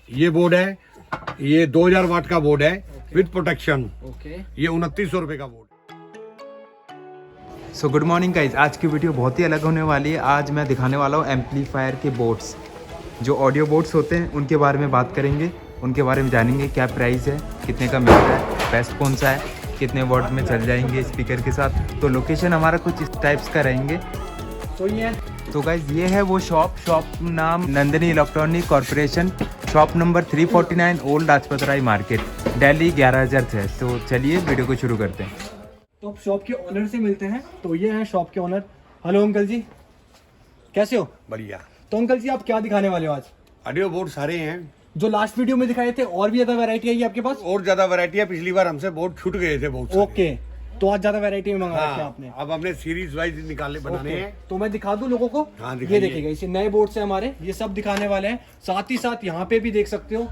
ये बोर्ड है, ये 2000 वाट का बोर्ड है विद प्रोटेक्शन। ओके। ये 2900 रुपए का board. So good morning guys, आज की वीडियो बहुत ही अलग होने वाली है। आज मैं दिखाने वाला हूँ एम्पलीफायर के बोर्ड्स, जो ऑडियो बोर्ड्स होते हैं उनके बारे में बात करेंगे, उनके बारे में जानेंगे क्या प्राइस है, कितने का मिलता है, बेस्ट कौन सा है, कितने वॉट में चल जाएंगे स्पीकर के साथ। तो लोकेशन हमारा कुछ इस टाइप्स का रहेंगे। तो ये तो गाइज ये है वो शॉप नाम Nandini electronic corporation, shop number 349 old Lajpat Rai market, Delhi 11006। तो चलिए वीडियो को शुरू करते हैं। तो अब शॉप के ओनर से मिलते हैं। तो ये है शॉप के ओनर। हेलो अंकल जी, कैसे हो? बढ़िया। तो अंकल जी आप क्या दिखाने वाले हो आज? ऑडियो बोर्ड सारे हैं, जो लास्ट वीडियो में दिखाए थे और भी ज्यादा वैरायटी आई है आपके पास? और ज्यादा वैरायटी है। पिछली बार हमसे बोर्ड छूट गए थे बहुत सारे। ओके, तो आज ज्यादा वैरायटी में मंगा रखे हाँ, आपने। अब हमने सीरीज वाइज निकाले बनाने ओके, हैं। तो मैं दिखा दूं लोगों को। हाँ, ये दिखाइए। देखिएगा, इसे नए बोर्ड से हमारे ये सब दिखाने वाले हैं। साथ ही साथ यहाँ पे भी देख सकते हो,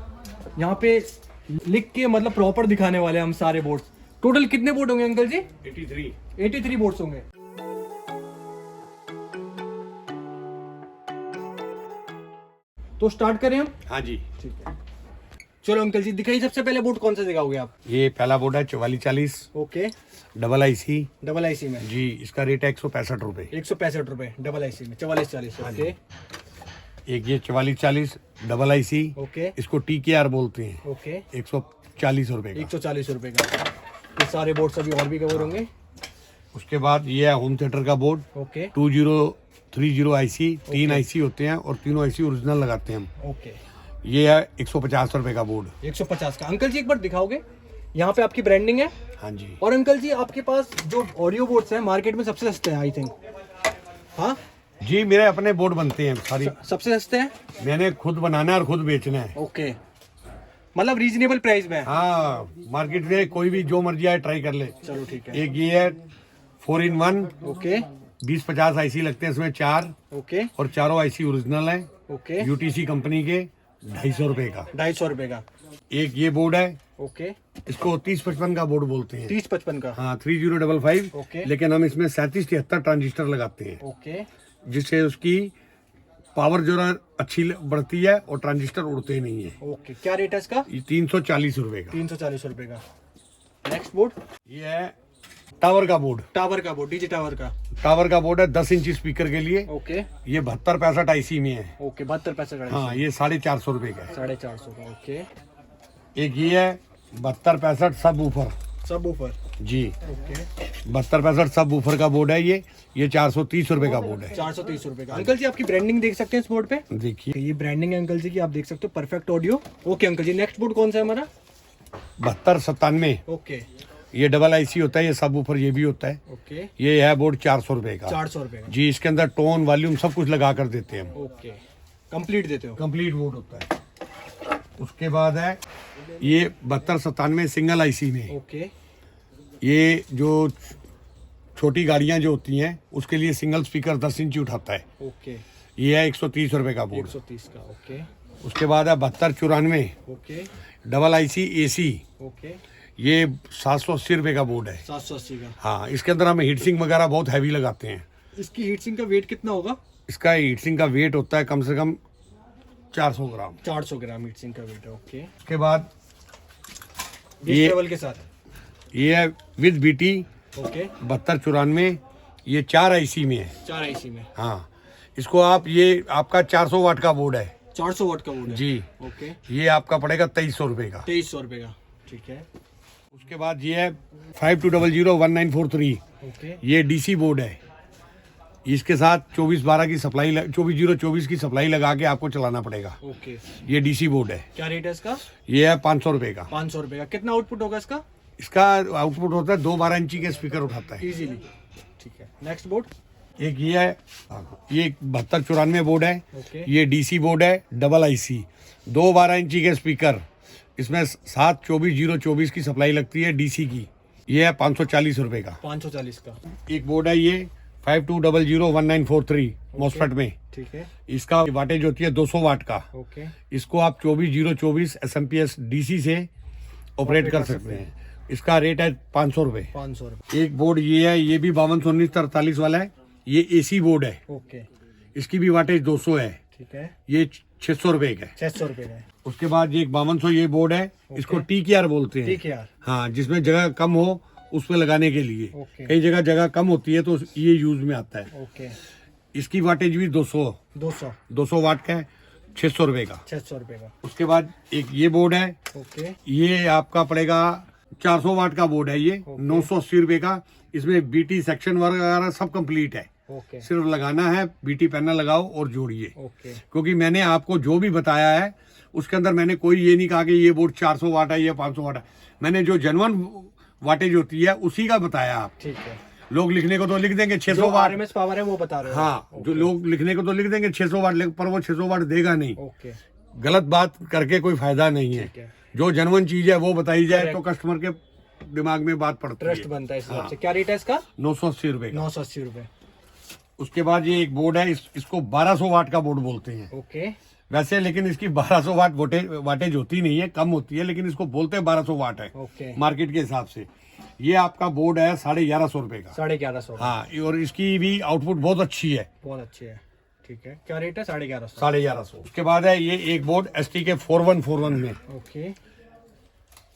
यहाँ पे लिख के मतलब प्रॉपर दिखाने वाले हैं हम सारे बोर्ड। टोटल कितने बोर्ड होंगे अंकल जी? 83 बोर्ड्स होंगे। तो स्टार्ट करें हम? हाँ जी। ठीक है, चलो अंकल जी दिखाइए। सबसे पहले बोर्ड कौन सा दिखाओगे आप? ये पहला बोर्ड है 4440 okay, double IC double IC में जी। इसका रेट है 165 रुपए। 165 रुपए डबल आईसी में। 4440। ओके एक ये 4440 डबल आईसी, ओके इसको TKR बोलते हैं, ओके। 140 रुपए का। 140 रुपए का। ये सारे बोर्ड अभी और भी कवर होंगे। उसके बाद ये है होम थिएटर का बोर्ड ओके 2030 आईसी। 3 आईसी होते हैं और तीनों आईसी ओरिजिनल लगाते हैं हम। ओके। ये है 150 रुपए का बोर्ड। 150 का। अंकल जी एक बार दिखाओगे? यहाँ पे आपकी ब्रांडिंग है। हाँ जी। और अंकल जी आपके पास जो ऑडियो बोर्ड्स हैं मार्केट में सबसे सस्ते हैं आई थिंक। हाँ जी, मेरे अपने बोर्ड बनते हैं सारी। सबसे सस्ते हैं। मैंने खुद बनाना है और खुद बेचना है। ओके, मतलब रीजनेबल प्राइस में है। हाँ, मार्केट में कोई भी जो मर्जी आए ट्राई कर ले। चलो ठीक है। एक ये है 4-in-1, ओके 20-50 आईसी लगते हैं इसमें 4, ओके और चारों आईसी ओरिजिनल है, ओके। UTC कंपनी के, 250 रुपए का। 250 रुपए का। एक ये बोर्ड है, ओके। इसको 3055 का बोर्ड बोलते हैं। 3055 का। हाँ, 3055। ओके। लेकिन हम इसमें 3773 ट्रांजिस्टर लगाते हैं, ओके जिससे उसकी पावर जो है अच्छी बढ़ती है और ट्रांजिस्टर उड़ते नहीं है। ओके। क्या रेट है इसका? ये 340 रुपए का। 340 रुपए का। नेक्स्ट बोर्ड, ये है टावर का बोर्ड। टावर का बोर्ड, डीजे टावर का। टावर का बोर्ड है 10 इंची स्पीकर के लिए। ओके ये 7265 आईसी में है। ओके। 72 हाँ, ये 450 रुपए का है। 450 का। ओके। एक ये है 7265 सब ऊपर सब ऊपर। जी। ओके। 7265 सब ऊपर का बोर्ड है। ये 430 रुपए का बोर्ड है। 430 रुपए का। अंकल जी आपकी ब्रांडिंग देख सकते हैं इस बोर्ड पे। देखिए, ये ब्रांडिंग है अंकल जी की, आप देख सकते हो। Perfect audio. Okay uncle ji, next board कौन सा है हमारा? 7297। ओके ये डबल आईसी होता है, ये सब ऊपर ये भी होता है। ओके। ये है बोर्ड 400 रुपए का। 400 रुपए का। जी, इसके अंदर टोन वॉल्यूम सब कुछ लगा कर देते हैं हम। ओके, कंप्लीट देते हो। कंप्लीट बोर्ड होता है। उसके बाद है ये 7297 सिंगल आईसी में। ओके ये जो छोटी गाड़ियां जो होती हैं उसके लिए सिंगल स्पीकर 10 इंची उठाता है। ओके। ये है 130 रुपए का बोर्ड। 130 का। ओके उसके बाद है 7294 okay double IC AC। Okay. ये 780 रुपए का बोर्ड है। 780 का। हाँ, इसके अंदर हम हीट सिंक वगैरह बहुत हैवी लगाते हैं। इसकी हीट सिंक का वेट कितना होगा? इसका हीट सिंक का वेट होता है कम से कम 400 ग्राम। 400 ग्राम हीट सिंक का वेट है। ओके। उसके बाद ये टेबल के साथ। ये है विद BT ओके। 7294। ये 4 आईसी में है। 4 आईसी में। हाँ, इसको आप, ये आपका 400 वाट का बोर्ड है 400 वाट का बोर्ड है। जी। ओके। ये आपका पड़ेगा 2300 रुपए का। 2300 रुपए का। ठीक है। उसके बाद ये है 52001943। ओके। ये DC बोर्ड है। इसके साथ 24/12 की सप्लाई 24024 की सप्लाई लगा के आपको चलाना पड़ेगा। ओके। ये DC बोर्ड है। क्या रेट है इसका? ये है 500 रुपए का। 500 रुपए का। कितना आउटपुट होगा इसका? इसका आउटपुट होता है 2 12 इंची के स्पीकर उठाता है इजीली। ठीक है। Next board. एक ये है, ये 7294 बोर्ड है। ओके। ये DC बोर्ड है डबल आईसी, 2 12 इंची के स्पीकर। इसमें 7 24 की सप्लाई लगती है DC की। ये है 540 रुपए का। 540 का। एक बोर्ड है ये 52001943 मॉस्फेट में। ठीक है। इसका वाटेज होती है 200 वाट का। ओके। इसको आप 24024 SMPS DC से ऑपरेट कर सकते हैं। इसका रेट है 500 रुपए। 500 रुपए। एक बोर्ड ये है, ये भी 521943 वाला है। ये AC बोर्ड है। ओके। इसकी भी वाटेज 200 है। ठीक है। ये 600 रुपए का है। 600 रुपए का है। उसके बाद ये 5200 ये बोर्ड है, इसको TKR बोलते हैं। TKR। हाँ, जिसमें जगह कम हो उसमें लगाने के लिए। ओके। कई जगह कम होती है तो ये यूज में आता है। ओके। इसकी वाटेज भी 200 वाट का है, 600 रुपए का। 600 रुपए का। उसके बाद एक ये बोर्ड है, ओके। ये आपका पड़ेगा 400 वाट का बोर्ड है, ये 980 रुपए का। इसमें BT सेक्शन वगैरह सब कंप्लीट है। ओके। सिर्फ लगाना है, BT पैनल लगाओ और जोड़िए। ओके। क्योंकि मैंने आपको जो भी बताया है उसके अंदर मैंने कोई ये नहीं कहा कि ये बोर्ड 400 वाट है, ये 500 वाट है। मैंने जो जेन्युइन वाटेज होती है उसी का बताया आप। ठीक है। लोग लिखने को तो लिख देंगे 600 जो वाट, RMS पावर है वो बता रहे हो। हाँ, जो लोग लिखने को तो लिख देंगे 600 वाट, पर वो 600 वाट देगा नहीं। ओके। गलत बात करके कोई फायदा नहीं है। ठीक है। जो जेन्युइन चीज है वो बताई जाए तो कस्टमर के दिमाग में बात पड़ती ट्रस्ट है। बनता है इस हिसाब से। क्या रेट है इसका? 980 रुपए का। 980 रुपए। उसके बाद ये एक बोर्ड है, इसको 1200 वाट का बोर्ड बोलते हैं ओके। वैसे, लेकिन इसकी 1200 वाट वाटेज होती नहीं है, कम होती है, लेकिन इसको बोलते हैं 1200 वाट है ओके। मार्केट के हिसाब से। ये आपका बोर्ड है 1150 रुपए का। 1150। हाँ, और इसकी भी आउटपुट बहुत अच्छी है। बहुत अच्छी है। ठीक है। क्या रेट है? 1150। 1150। उसके बाद है ये एक बोर्ड STK 4141 में। ओके।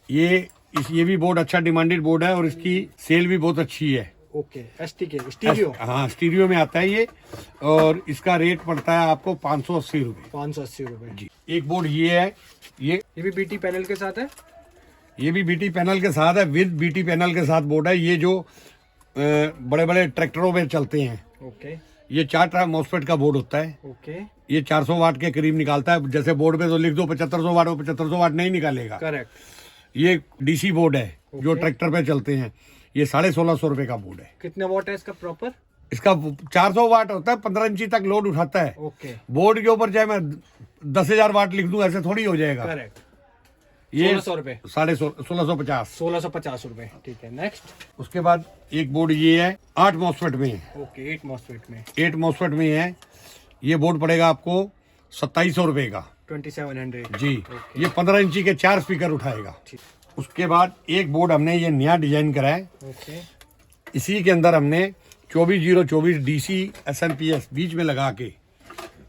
ये भी बोर्ड अच्छा डिमांडेड बोर्ड है और इसकी सेल भी बहुत अच्छी है। ओके। STK stereo. हाँ, स्टीरियो में आता है ये, और इसका रेट पड़ता है आपको 580 रुपए। 580 रुपए। जी। एक बोर्ड ये है, ये भी BT पैनल के साथ है। ये भी BT पैनल के साथ है, विद BT पैनल के साथ बोर्ड है। ये जो बड़े बड़े ट्रैक्टरों में चलते हैं, ओके। ये 4 मॉसफेट का बोर्ड होता है। ओके। ये 400 वाट के करीब निकालता है। जैसे बोर्ड पे तो लिख दो 7500 वाट, वो 7500 वाट नहीं निकालेगा। करेक्ट। ये DC बोर्ड है जो ट्रैक्टर पे चलते हैं। ये 1650 रुपए का बोर्ड है। कितने वॉट है इसका प्रॉपर? इसका 400 वाट होता है, 15 इंची तक लोड उठाता है। ओके। बोर्ड के ऊपर चाहे मैं 10,000 वाट लिख दूं, ऐसे थोड़ी हो जाएगा। करेक्ट। ये 1600 रुपए। 1650। 1650 रुपए। ठीक है। नेक्स्ट। उसके बाद एक बोर्ड ये है, 8 मॉसफेट में है। ओके। 8 मॉसफेट में। 8 मॉसफेट में है। ये बोर्ड पड़ेगा आपको 2700 रुपए का। 2700। जी। ये 15 इंची के 4 स्पीकर उठाएगा। ठीक। उसके बाद एक बोर्ड हमने ये नया डिजाइन करा है। ओके। इसी के अंदर हमने 24024 DC SMPS बीच में लगा के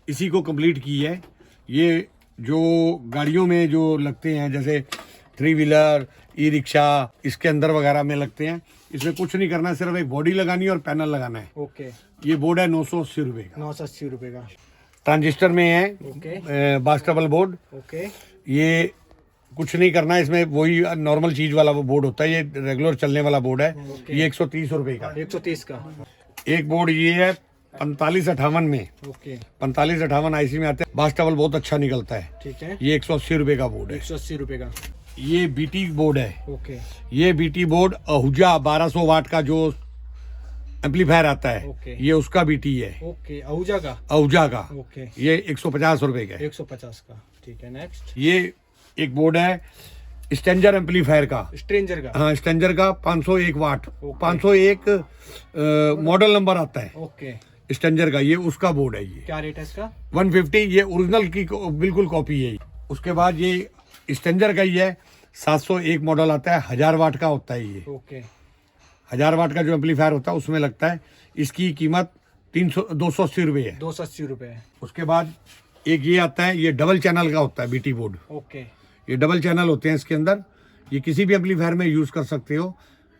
इसी को कंप्लीट की है। ये जो गाड़ियों में जो लगते हैं, जैसे 3 व्हीलर, ई-रिक्शा, इसके अंदर वगैरह में लगते हैं। इसमें कुछ नहीं करना है, सिर्फ एक बॉडी लगानी है और पैनल लगाना है। ओके। ये बोर्ड है 980 रुपए का। 980 रुपए का। ट्रांजिस्टर में है, ओके। बास्टेबल बोर्ड। ओके। ये कुछ नहीं करना है, इसमें वही नॉर्मल चीज वाला वो बोर्ड होता है। ये रेगुलर चलने वाला बोर्ड है। ये 130 रुपए का। 130 का। एक बोर्ड ये है 4558 में। ओके। 4558 IC में आते हैं। बास्टेबल बहुत अच्छा निकलता है। ठीक है। ये 180 रुपए का बोर्ड है। 180 रुपए का। ये BT बोर्ड है। ओके। ये BT बोर्ड आहूजा 1200 वाट का जो एम्पलीफायर आता है, ओके। ये उसका BT है, ओके। आहूजा का। आहूजा का। ओके। ये 150 रुपए का है। 150 का। ठीक है। नेक्स्ट। ये एक बोर्ड है स्टेंजर एम्पलीफायर का। स्ट्रेंजर का। हाँ, स्टेंजर का 501 वाट। ओके। 501 मॉडल नंबर आता है ओके। स्टेंजर का। ये उसका बोर्ड है। ये क्या रेट है इसका? 150। ये ओरिजिनल की बिल्कुल कॉपी है। उसके बाद ये स्टेंजर का ही है, 701 मॉडल आता है, 1000 वाट का होता है। ये ओके। 1000 वाट का जो एम्पलीफायर होता है उसमें लगता है। इसकी कीमत 280 रुपए है। 280 रुपए है। उसके बाद एक ये आता है, ये डबल चैनल का होता है BT बोर्ड। ओके। ये डबल चैनल होते हैं इसके अंदर। ये किसी भी एम्पलीफायर में यूज कर सकते हो।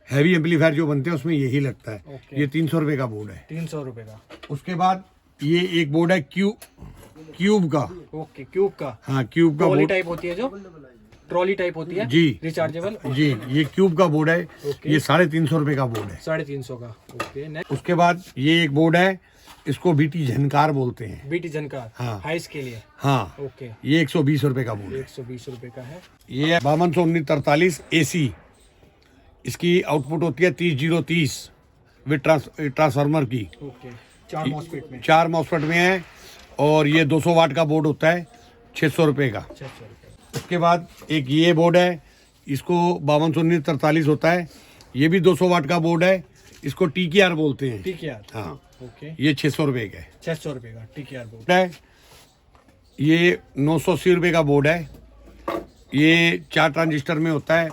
हैवी एम्पलीफायर जो बनते हैं उसमें यही लगता है। ओके। ये 300 रुपए का बोर्ड है। 300 रुपए का। उसके बाद ये एक बोर्ड है क्यूब का। ओके। क्यूब का। हाँ, क्यूब का ट्रॉली बोर्ड। टाइप होती है, जो ट्रॉली टाइप होती है। जी। रिचार्जेबल। जी, ये क्यूब का बोर्ड है। ओके। ये 350 रुपए का बोर्ड है। 350 का। ओके। नेक्स्ट। उसके बाद ये एक बोर्ड है, इसको BT झनकार बोलते हैं। BT झनकार। हाँ। हाइस के लिए। हाँ, ओके। ये 120 रुपए का बोर्ड है। 120 रुपए का है। ये 521943 AC। इसकी आउटपुट होती है 30030 विद ट्रांसफार्मर की। ओके। 4 मॉसफेट में। 4 मॉसफेट में है। और ये 200 वाट का बोर्ड होता है, 600 रुपए का। 600 रुपए। उसके बाद एक ये बोर्ड है, इसको 521943 होता है। ये भी 200 वाट का बोर्ड है। इसको TKR बोलते हैं। TKR। हाँ, ओके। ये 600 रुपए का है। 600 रुपए का TKR बोर्ड। है। ये 980 रुपए का बोर्ड है। ये 4 ट्रांजिस्टर में होता है।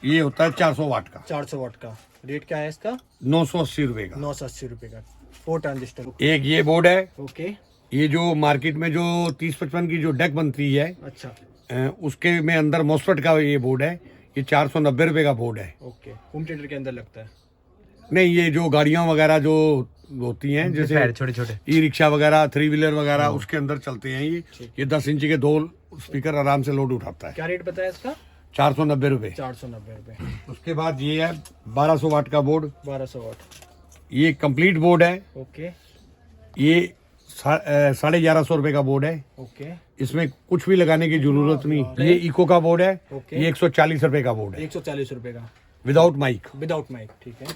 ये होता है 400 वाट का। 400 वाट का। रेट क्या है इसका? 980 रुपए का। 980 रुपए का। 4 ट्रांजिस्टर। एक ये बोर्ड है, ओके। ये जो मार्केट में जो 30-55 की जो डेक बनती है अच्छा उसके में अंदर मॉसफेट का ये बोर्ड है। ये 490 रुपये का बोर्ड है। ओके, होम थिएटर के अंदर लगता है। नहीं, ये जो गाड़ियाँ वगैरह जो होती हैं जैसे छोटे छोटे ई रिक्शा वगैरह, 3 व्हीलर वगैरह, उसके अंदर चलते हैं ये 10 इंच के 2 स्पीकर आराम से लोड उठाता है। क्या रेट बताया इसका? 490 रुपये। 490 रुपये। उसके बाद ये है 1200 वाट का बोर्ड। 1200 वाट। ये कंप्लीट बोर्ड है। ओके। ये 1150 रुपये का बोर्ड है। ओके। इसमें कुछ भी लगाने की जरूरत नहीं। ये इको का बोर्ड है। ओके। ये 140 रुपये का बोर्ड है 140 रुपये का विदाउट माइक। विदाउट माइक, ठीक है।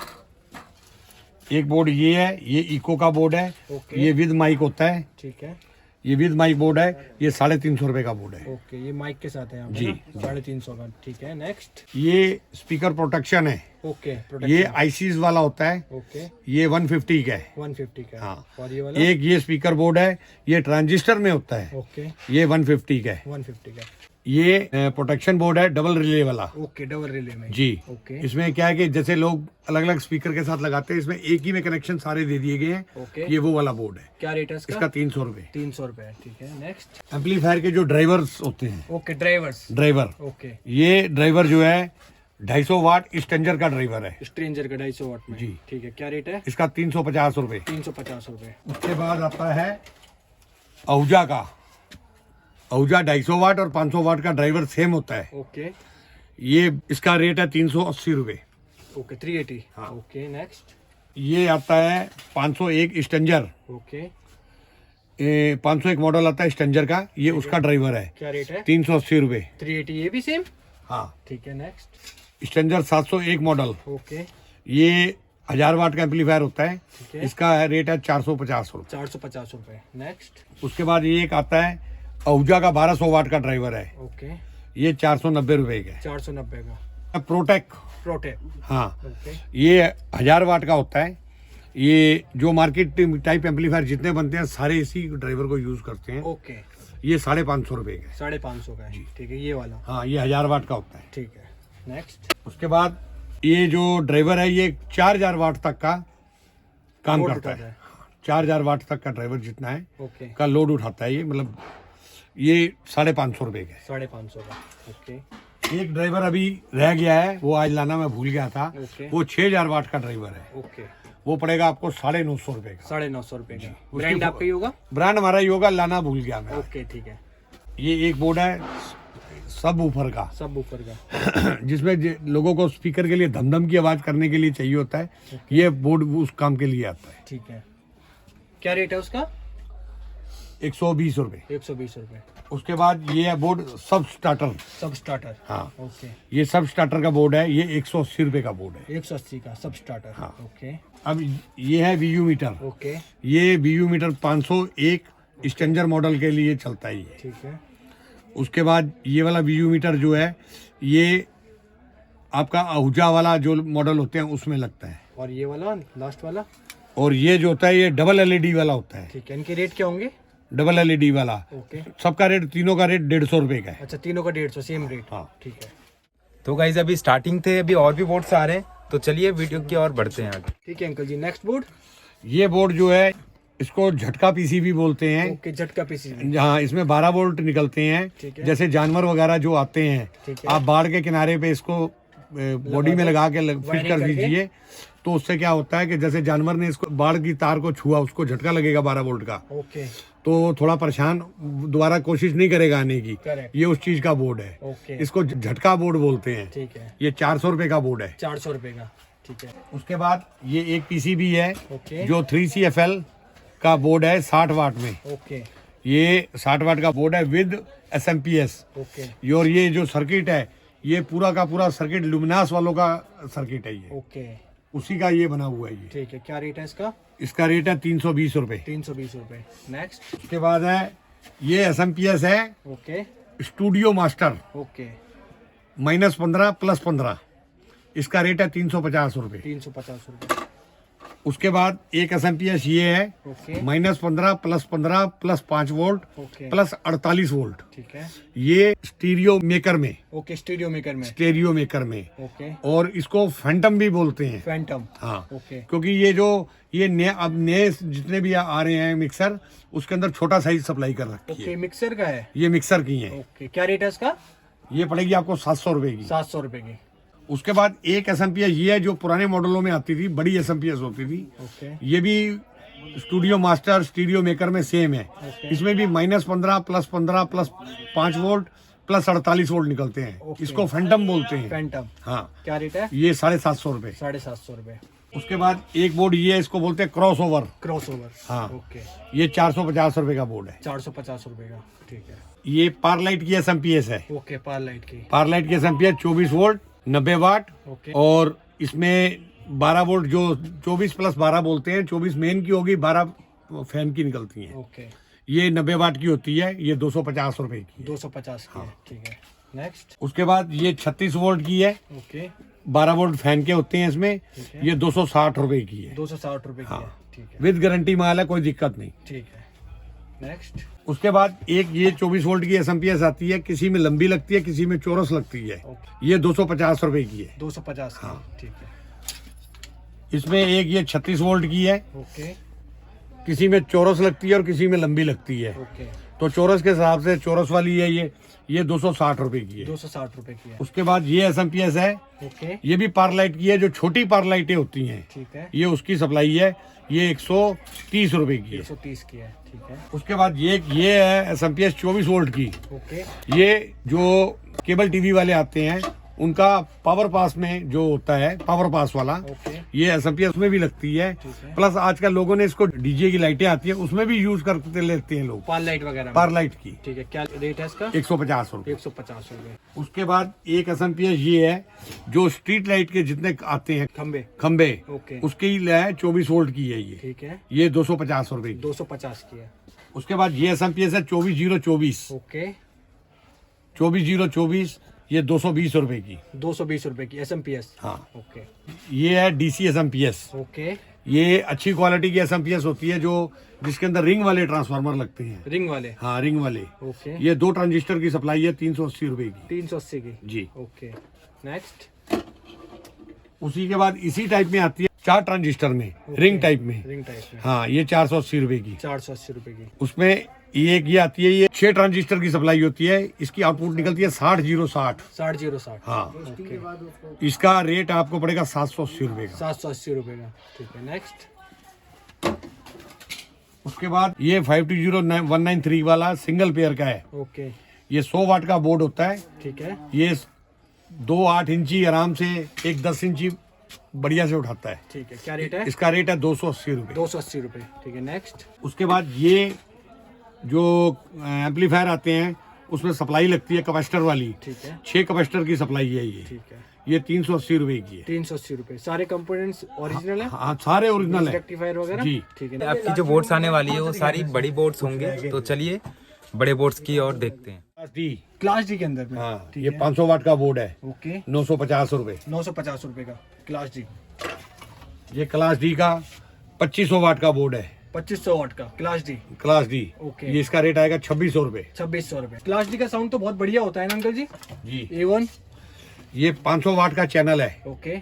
एक बोर्ड ये है, ये इको का बोर्ड है। ओके। ये विद माइक होता है। ठीक है। ये विद माइक बोर्ड है। ये 350 रुपये का बोर्ड है। ओके, ये माइक के साथ है यहाँ पे जी। ना? 350 का, ठीक है। नेक्स्ट, ये स्पीकर प्रोटेक्शन है। ओके, ये प्रोटेक्शन। आईसीज वाला होता है। ओके, ये 150 का है। 150 का। हाँ। और ये वाला? एक ये स्पीकर बोर्ड है, ये ट्रांजिस्टर में होता है। ओके, ये 150 का है। 150 का। ये प्रोटेक्शन बोर्ड है डबल रिले वाला। ओके, डबल रिले में। जी। ओके। इसमें क्या है कि जैसे लोग अलग अलग स्पीकर के साथ लगाते हैं, इसमें एक ही में कनेक्शन सारे दे दिए गए हैं। ओके। ये वो वाला बोर्ड है। क्या रेट है इसका? इसका 300 रुपये। 300 रुपये, ठीक है। नेक्स्ट, एम्पलीफायर के जो ड्राइवर्स होते हैं, ओके, ड्राइवर्स। ड्राइवर, ओके, ये ड्राइवर जो है 250 वाट स्ट्रेंजर का ड्राइवर है। स्ट्रेंजर का 250 वाट में। जी। ठीक है, क्या रेट है? इसका 350 रुपये। 350 रुपये। उसके बाद आता है आहूजा का। आहूजा 250 वाट और 500 वाट का ड्राइवर सेम होता है। ओके। ये इसका रेट है 380 रुपये। ओके, 380। हाँ। ओके, नेक्स्ट, ये आता है 501 स्ट्रेंजर। ओके, 501 मॉडल आता है स्ट्रेंजर का। ये उसका ड्राइवर है। क्या रेट है? 380 रुपये। 380, ये भी सेम। हाँ। ठीक है, नेक्स्ट, स्ट्रेंजर 701 मॉडल। ओके, ये 1000 वाट का एम्पलीफायर होता है। ठीक है। इसका रेट है 450 रुपये। 450 रुपये। नेक्स्ट, उसके बाद ये एक आता है आहूजा का 1200 वाट का ड्राइवर है। ओके, ये 490 रुपये का 490 का। है। प्रोटेक। प्रोटे। हाँ। ओके, ये 1000 वाट का होता है। ये जो मार्केट टाइप एम्पलीफायर जितने बनते हैं सारे इसी ड्राइवर को यूज करते हैं। ओके, ये 550 रुपये का है। 550 का है। ठीक है, ये वाला। हाँ, ये 1000 वाट का होता है। ठीक है, नेक्स्ट, उसके बाद ये जो ड्राइवर है ये 4000 वाट तक का काम लोड करता उठाता है। 4000 वाट तक का ड्राइवर जितना है ओके, का लोड उठाता है। ये मतलब ये 550 रुपये का 550 का। ओके, है। एक ड्राइवर अभी रह गया है, वो आज लाना मैं भूल गया था। ओके। वो 6000 वाट का ड्राइवर है। ओके, वो पड़ेगा आपको 950 रुपये का। 950 रुपये का। उसकी ब्रांड आपका ही होगा? ब्रांड हमारा ही होगा, लाना भूल गया मैं। ओके, ठीक है। ये एक बोर्ड है सब ऊपर का, सब ऊपर का। जिसमें लोगों को स्पीकर के लिए धमधम की आवाज करने के लिए चाहिए होता है। ये बोर्ड उस काम के लिए आता है। ठीक है, क्या रेट है उसका? 120 रुपये। 120 रुपये। उसके बाद ये है बोर्ड सब स्टार्टर। सब स्टार्टर। हाँ, ओके, ये सब स्टार्टर का बोर्ड है। ये 180 रुपये का बोर्ड है। 180 का सब स्टार्टर। हाँ। ओके, अब ये है वीयू मीटर। ओके, ये वीयू मीटर 501 स्ट्रेंजर मॉडल के लिए चलता है ये। ठीक है। उसके बाद ये वाला वीयू मीटर जो है ये आपका आहूजा वाला जो मॉडल होते हैं उसमें लगता है। और ये वाला लास्ट वाला? और ये जो होता है ये डबल एलईडी वाला होता है। ठीक है, इनके रेट क्या होंगे? डबल एलईडी वाला ओके, सबका रेट, तीनों का रेट 150 रुपये का है। अच्छा, तीनों का 150 सेम रेट। हाँ। ठीक है, तो गाइज अभी स्टार्टिंग थे, अभी और भी बोर्ड्स आ रहे हैं, तो चलिए वीडियो की और बढ़ते हैं आगे। ठीक है अंकल जी। Next board? ये बोर्ड जो है इसको झटका पीसीबी बोलते हैं। ओके, झटका पीसीबी। जहाँ इसमें 12 वोल्ट निकलते हैं। ठीक है। जैसे जानवर वगैरह जो आते हैं, ठीक है। आप बाढ़ के किनारे पे इसको बॉडी में लगा के फिट वायरिंग कर करके। दीजिए, तो उससे क्या होता है कि जैसे जानवर ने इसको बाढ़ की तार को छुआ, उसको झटका लगेगा 12 वोल्ट का, ओके, तो थोड़ा परेशान, दोबारा कोशिश नहीं करेगा आने की। करेक्ट। ये उस चीज का बोर्ड है। ओके, इसको झटका बोर्ड बोलते हैं। ठीक है। ये 400 रुपये का बोर्ड है। 400 रुपये का। ठीक है, उसके बाद ये एक पीसीबी है ओके, जो 3CFL का बोर्ड है 60 वाट में। ओके, ये 60 वाट का बोर्ड है विद SMPS। ओके, और ये जो सर्किट है ये पूरा का पूरा सर्किट लुमिनास वालों का सर्किट है। ये ओके, उसी का ये बना हुआ है। ये ठीक है, क्या रेट है इसका? इसका रेट है 320 रुपये। 320 रुपये। नेक्स्ट? उसके बाद है ये SMPS है ओके, स्टूडियो मास्टर ओके, -15 +15। इसका रेट है 350 रुपये। 350 रुपये। उसके बाद एक SMPS ये है ओके, -15 +15 +5 वोल्ट ओके, +48 वोल्ट। ठीक है। ये स्टीरियो मेकर में, ओके, स्टूडियो मेकर में। स्टेरियो मेकर में, ओके, और इसको फैंटम भी बोलते हैं। फैंटम। हाँ, ओके, क्योंकि ये जो ये नए अब नए जितने भी आ रहे हैं मिक्सर, उसके अंदर छोटा साइज सप्लाई कर रखी है। ओके, मिक्सर का है। ये मिक्सर की है। ओके, क्या रेट है इसका? ये पड़ेगी आपको 700 रुपए की। 700 रुपए की। उसके बाद एक SMPS ये है जो पुराने मॉडलों में आती थी, बड़ी SMPS होती थी। ओके, ये भी स्टूडियो मास्टर स्टीरियो मेकर में सेम है। इसमें भी -15 +15 +5 वोल्ट +48 वोल्ट निकलते हैं। इसको फैंटम बोलते हैं। फैंटम। हाँ, क्या रेट है? ये 750 रुपए। 750 रुपए। उसके बाद एक बोर्ड ये है, इसको बोलते हैं क्रॉस ओवर। Cross over. हाँ। ओके, ये 450 रुपए का बोर्ड है। 450 रुपए का। ठीक है। ये पारलाइट की SMPS है। ओके, पारलाइट की। पारलाइट की SMPS 24 वोल्ट 90 वाट। ओके। और इसमें 12 वोल्ट जो 24 + 12 बोलते हैं, 24 मेन की होगी, 12 फैन की निकलती हैं। ओके, ये 90 वाट की होती है। ये 250 रुपए की है। 250 की है। ठीक है। नेक्स्ट। उसके बाद ये 36 वोल्ट की है। ओके, 12 वोल्ट फैन के होते हैं इसमें। ठीक है। ये 260 रुपए की है। 260 रुपए की है। हाँ। ठीक है। विद गारंटी माल है, कोई दिक्कत नहीं। ठीक है। नेक्स्ट। उसके बाद एक ये 24 वोल्ट की SMPS आती है, किसी में लंबी लगती है, किसी में चौरस लगती है। ओके। ये 250 रुपए की है। 250 की। हाँ। ठीक है। इसमें एक ये 36 वोल्ट की है, ओके। किसी में चौरस लगती है और किसी में लंबी लगती है। ओके, तो चौरस के हिसाब से चौरस वाली है ये 260 रुपए की है। 260 रुपए की है। उसके बाद ये SMPS है, ओके। ये भी पारलाइट की है, जो छोटी पारलाइटें होती हैं, ठीक है। ये उसकी सप्लाई है। ये 130 रुपए की है। 130 की है। ठीक है। उसके बाद ये है SMPS 24 वोल्ट की। ओके। ये जो केबल टीवी वाले आते हैं, उनका पावर पास में जो होता है, पावर पास वाला, ओके। ये SMPS में भी लगती है। ठीक है। प्लस आजकल लोगों ने इसको डीजे की लाइटें आती है, उसमें भी यूज करते लेते हैं लोग, पार लाइट वगैरह में। पारलाइट की। ठीक है। क्या रेट है इसका? 150 रुपए। 150 रुपए। उसके बाद एक SMPS ये है जो स्ट्रीट लाइट के जितने आते हैं खंबे। खंबे, ओके। उसकी है 24 वोल्ट की है ये। ठीक है। ये 250 रुपए की। 250 की है। उसके बाद ये SMPS है 24024। ओके। 24024, ये 220 रुपए की। 220 रुपए की SMPS। हाँ। ओके। ये है DC SMPS। ओके। ये अच्छी क्वालिटी की SMPS होती है, जो जिसके अंदर रिंग वाले ट्रांसफार्मर लगते हैं। रिंग वाले। हाँ, रिंग वाले। ओके। ये 2 ट्रांजिस्टर की सप्लाई है 380 रुपए की। 380 की। जी। ओके। नेक्स्ट। उसी के बाद इसी टाइप में आती है 4 ट्रांजिस्टर में, रिंग टाइप में। रिंग टाइप में। हाँ, ये 480 रुपए की। 480 रुपए की। उसमें ये आती है, ये 6 ट्रांजिस्टर की सप्लाई होती है। इसकी आउटपुट निकलती है 60 60 हाँ। ओके। इसका रेट आपको पड़ेगा 780 रुपए का। 780 रुपए का। ठीक है। नेक्स्ट। उसके बाद ये 520193 वाला सिंगल पेयर का है। ओके। ये 100 वाट का बोर्ड होता है। ठीक है। ये 2 8 इंची आराम से, एक 10 इंची बढ़िया से उठाता है। ठीक है। क्या रेट है? इसका रेट है 280 रुपए। 280 रुपए। ठीक है। नेक्स्ट। उसके बाद ये जो एम्पलीफायर आते हैं, उसमें सप्लाई लगती है कैपेसिटर वाली। ठीक है। 6 कैपेसिटर की सप्लाई है ये। ठीक है। ये 380 रुपए की है। 380 रुपए। सारे कंपोनेंट्स ओरिजिनल है? हाँ, सारे ओरिजिनल है। रेक्टिफायर वगैरह? जी। ठीक है। आपकी जो बोट्स आने वाली है वो सारी बड़ी बोट्स होंगे, तो चलिए बड़े बोट्स की ओर देखते हैं। क्लास डी के अंदर में। हाँ, ठीक ये है। 500 वाट का बोर्ड है। ओके। 950 रुपए। 950 रुपए का क्लास डी। ये क्लास डी का 2500 वाट का बोर्ड है। 2500 वाट का class D. Class D. Okay. ये इसका रेट आएगा 2600 रुपए। 2600 रुपए। क्लास डी का साउंड तो बहुत बढ़िया होता है ना अंकल जी? जी। A1। ये 500 वाट का चैनल है। ओके।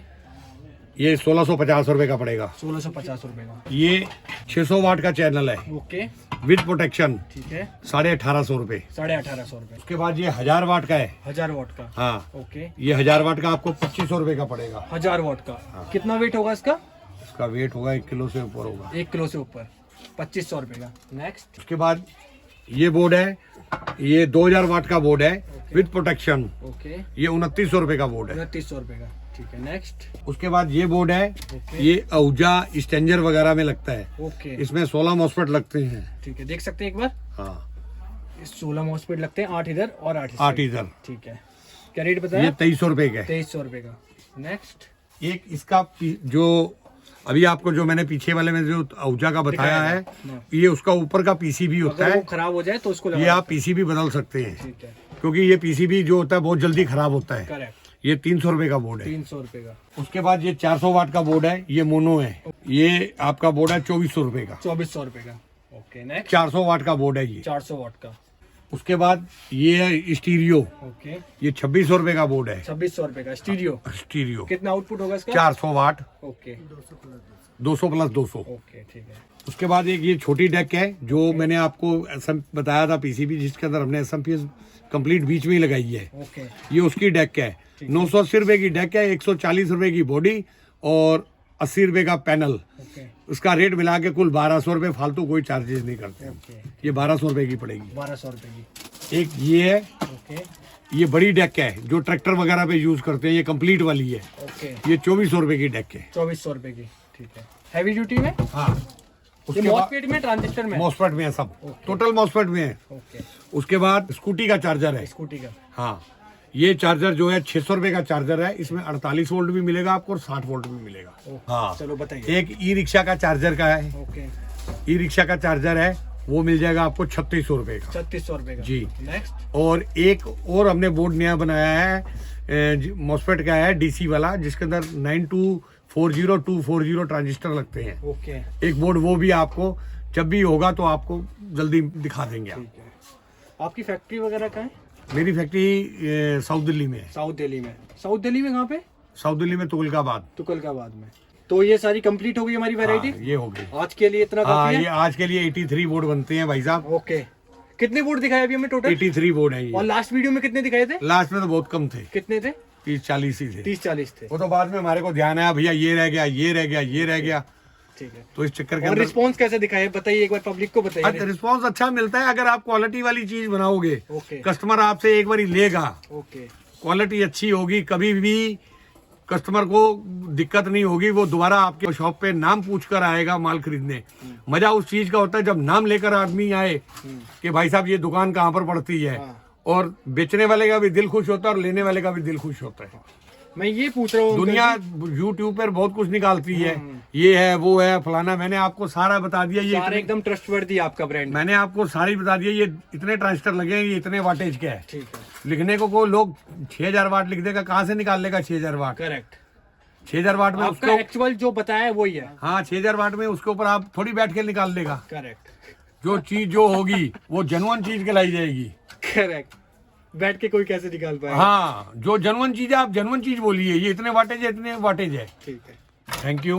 ये 1650 रुपए का पड़ेगा। 1650 रुपए का। ये 600 वाट का चैनल है ओके। विद प्रोटेक्शन, ठीक है। 1850 रुपए। 1850 रुपए। उसके बाद ये 1000 वाट का है। 1000 वाट का। हाँ, ओके। ये 1000 वाट का आपको 2500 रुपए का पड़ेगा। 1000 वाट का। कितना वेट होगा इसका? इसका वेट होगा 1 किलो से ऊपर होगा। 1 किलो से ऊपर। 2500 रुपए का। नेक्स्ट। उसके बाद ये बोर्ड है, ये 2000 वाट का बोर्ड है विद प्रोटेक्शन। ओके। ये 2900 रुपए का बोर्ड है। 2900 रुपए का। ठीक है। नेक्स्ट। उसके बाद ये बोर्ड है, ओके। ये आहूजा स्टेंजर वगैरह में लगता है। ओके। इसमें 16 मॉसफेट लगते हैं। ठीक है। देख सकते हैं एक बार। हाँ, इस 16 मॉसफेट लगते हैं, 8 इधर और 8 8 इधर। ठीक है। क्या रेट ये बताया? 2300 रुपए का है। 2300 रुपए का। नेक्स्ट। एक इसका जो अभी आपको जो मैंने पीछे वाले में जो आहूजा का बताया दिखाया है, है। ये उसका ऊपर का पीसीबी होता अगर है। वो खराब हो जाए तो उसको ये लगा। आप पीसीबी बदल सकते हैं, ठीक है। क्योंकि ये पीसीबी जो होता है बहुत जल्दी खराब होता है। करेक्ट। ये 300 रुपए का बोर्ड है। 300 रुपए का। उसके बाद ये 400 वाट का बोर्ड है, ये मोनो है। ये आपका बोर्ड है 2400 रुपए का। 2400 रुपए का। ओके। नेक्स्ट। 400 वाट का बोर्ड है ये। 400 वाट का। उसके बाद ये है स्टीरियो, ओके, ये 2600 रुपए का बोर्ड है। 2600 रुपए का स्टीरियो। स्टीरियो कितना आउटपुट होगा इसका? 400 वाट, ओके 200 प्लस 200। ओके, ठीक है। उसके बाद एक ये छोटी डेक है जो मैंने आपको SM बताया था पीसीबी, जिसके अंदर हमने SMPS कंप्लीट बीच में ही लगाई है। ओके, ये उसकी डेक है, 980 रुपए की डेक है, 140 रुपए की बॉडी और 80 रुपए का पैनल। ओके, उसका रेट मिला के कुल 1200 रुपए, फालतू कोई चार्जेस नहीं करते हम। ओके, ये 1200 रुपए की पड़ेगी। 1200 रुपए की। एक ये है, ओके, ये बड़ी डेक है जो ट्रैक्टर वगैरह पे यूज करते हैं, ये कंप्लीट वाली है। ओके, ये 2400 रुपए की डेक है। 2400 रुपए की, ठीक है। हैवी ड्यूटी में? हाँ, ये उसके बाद मॉसफेट में, ट्रांजिस्टर में? मॉसफेट में है सब, टोटल मॉसफेट में है। ओके, उसके बाद स्कूटी का चार्जर है। स्कूटी का। हाँ, ये चार्जर जो है 600 रुपए का चार्जर है। इसमें 48 वोल्ट भी मिलेगा आपको और 60 वोल्ट भी मिलेगा। हाँ, चलो बताइए। एक ई रिक्शा का चार्जर का है। ओके, ई रिक्शा का चार्जर है, वो मिल जाएगा आपको 3600 रुपए का। 3600 रुपए का जी। नेक्स्ट? और एक और हमने बोर्ड नया बनाया है, मॉसफेट का है, डीसी वाला, जिसके अंदर 9240240 ट्रांजिस्टर लगते हैं। ओके, एक बोर्ड वो भी आपको जब भी होगा तो आपको जल्दी दिखा देंगे आप। ठीक है। आपकी फैक्ट्री वगैरह कहाँ है? मेरी फैक्ट्री साउथ दिल्ली में है। साउथ दिल्ली में। साउथ दिल्ली में कहाँ पे? साउथ दिल्ली में तुगलकाबाद। तुगलकाबाद में। तो ये सारी कंप्लीट हो गई हमारी वैरायटी? हाँ, ये हो गई। आज के लिए इतना हाँ, काफी ये है? आज के लिए 83 बोर्ड बनते हैं भाई साहब। ओके, कितने बोर्ड दिखाए अभी हमें टोटल? 83 बोर्ड है और ये। लास्ट वीडियो में कितने दिखाए थे? लास्ट में तो बहुत कम थे, कितने थे? 30-40 ही थे। 30-40 थे। वो तो बाद में हमारे को ध्यान आया, भैया ये रह गया, ये रह गया, ये रह गया, ठीक है। तो इस चक्कर के और अंदर रिस्पॉन्स कैसे दिखाए बताइए एक बार, पब्लिक को बताइए। रिस्पॉन्स अच्छा मिलता है अगर आप क्वालिटी वाली चीज बनाओगे। ओके, कस्टमर आपसे एक बार लेगा, ओके, क्वालिटी अच्छी होगी, कभी भी कस्टमर को दिक्कत नहीं होगी, वो दोबारा आपके शॉप पे नाम पूछ कर आएगा माल खरीदने। मजा उस चीज का होता है जब नाम लेकर आदमी आए कि भाई साहब ये दुकान कहाँ पर पड़ती है, हाँ। और बेचने वाले का भी दिल खुश होता है और लेने वाले का भी दिल खुश होता है। मैं ये पूछ रहा हूँ, दुनिया यूट्यूब पर बहुत कुछ निकालती है, ये है वो है फलाना, मैंने आपको सारा बता दिया। ये सारे एकदम ट्रस्टवर्दी आपका ब्रांड। मैंने आपको सारी बता दिया, ये इतने ट्रांजिस्टर लगे हैं, ये इतने वाटेज के है। ठीक है, लिखने को लोग 6000 वाट लिख देगा, कहाँ से निकाल लेगा 6000 वाट? करेक्ट। 6000 वाट में आपका उसको, एक्चुअल जो बताया है वही है। हाँ 6000 वाट में उसके ऊपर आप थोड़ी बैठ के निकाल लेगा। करेक्ट, जो चीज जो होगी वो जेन्युइन चीज कहलाई जाएगी। करेक्ट। बैठ के कोई कैसे निकाल पाएगा? हाँ, जो जेन्युइन चीज है आप जेन्युइन चीज बोलिए, ये इतने वाटेज है, इतने वाटेज है। ठीक है। Thank you.